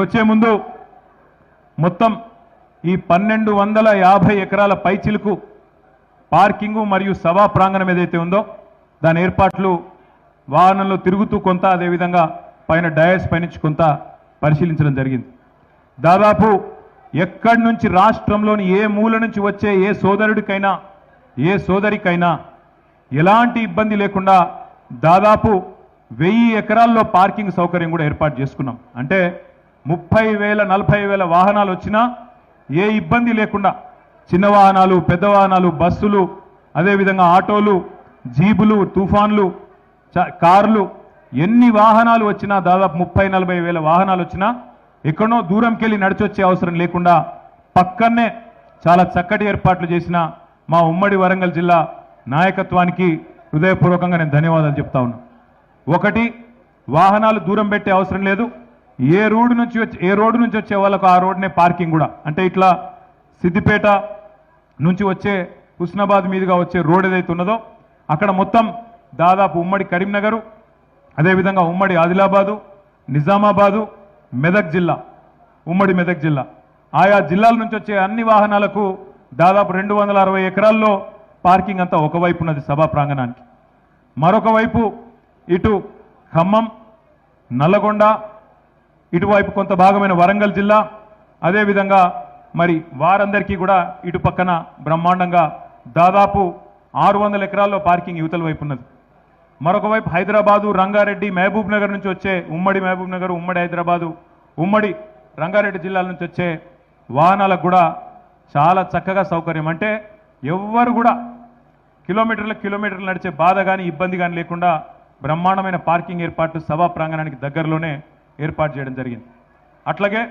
వచ్చే ముందు మొత్తం ఈ 1250 ఎకరాల పైచిలుకు పార్కింగు మరియు సభా ప్రాంగణం ఏదైతే ఉందో దాని ఏర్పాట్లు వాహనంలో తిరుగుతూ కొంత అదేవిధంగా పైన డయస్ పైనుంచి కొంత పరిశీలించడం జరిగింది. దాదాపు ఎక్కడి నుంచి రాష్ట్రంలోని ఏ మూల నుంచి వచ్చే ఏ సోదరుడికైనా ఏ సోదరికైనా ఎలాంటి ఇబ్బంది లేకుండా దాదాపు 1000 ఎకరాల్లో పార్కింగ్ సౌకర్యం కూడా ఏర్పాటు చేసుకున్నాం. అంటే 30,000 40,000 వాహనాలు వచ్చినా ఏ ఇబ్బంది లేకుండా చిన్న వాహనాలు పెద్ద వాహనాలు బస్సులు అదేవిధంగా ఆటోలు జీబులు తుఫాన్లు కార్లు ఎన్ని వాహనాలు వచ్చినా దాదాపు 30,000-40,000 వాహనాలు వచ్చినా ఎక్కడో దూరంకి వెళ్ళి నడిచొచ్చే అవసరం లేకుండా పక్కనే చాలా చక్కటి ఏర్పాట్లు చేసిన మా ఉమ్మడి వరంగల్ జిల్లా నాయకత్వానికి హృదయపూర్వకంగా నేను ధన్యవాదాలు చెప్తా ఉన్నా. ఒకటి, వాహనాలు దూరం పెట్టే అవసరం లేదు. ఏ రోడ్డు నుంచి వచ్చే వాళ్ళకు ఆ రోడ్నే పార్కింగ్ కూడా. అంటే ఇట్లా సిద్దిపేట నుంచి వచ్చే హుస్నాబాద్ మీదుగా వచ్చే రోడ్ ఏదైతే ఉన్నదో అక్కడ మొత్తం దాదాపు ఉమ్మడి కరీంనగర్ అదేవిధంగా ఉమ్మడి ఆదిలాబాదు నిజామాబాదు మెదక్ జిల్లా ఉమ్మడి మెదక్ జిల్లా ఆయా జిల్లాల నుంచి వచ్చే అన్ని వాహనాలకు దాదాపు 260 ఎకరాల్లో పార్కింగ్ అంతా ఒకవైపు ఉన్నది సభా ప్రాంగణానికి. మరొక వైపు ఇటు ఖమ్మం నల్లగొండ ఇటువైపు కొంత భాగమైన వరంగల్ జిల్లా అదేవిధంగా మరి వారందరికీ కూడా ఇటు పక్కన బ్రహ్మాండంగా దాదాపు 600 ఎకరాల్లో పార్కింగ్ యువతల వైపు ఉన్నది. మరొక వైపు హైదరాబాదు రంగారెడ్డి మహబూబ్ నగర్ నుంచి వచ్చే ఉమ్మడి మహబూబ్ నగర్ ఉమ్మడి హైదరాబాదు ఉమ్మడి రంగారెడ్డి జిల్లాల నుంచి వచ్చే వాహనాలకు కూడా చాలా చక్కగా సౌకర్యం. అంటే ఎవ్వరు కూడా కిలోమీటర్లు నడిచే బాధ కానీ ఇబ్బంది కానీ లేకుండా బ్రహ్మాండమైన పార్కింగ్ ఏర్పాటు సభా ప్రాంగణానికి దగ్గరలోనే ఏర్పాటు చేయడం జరిగింది. అట్లాగే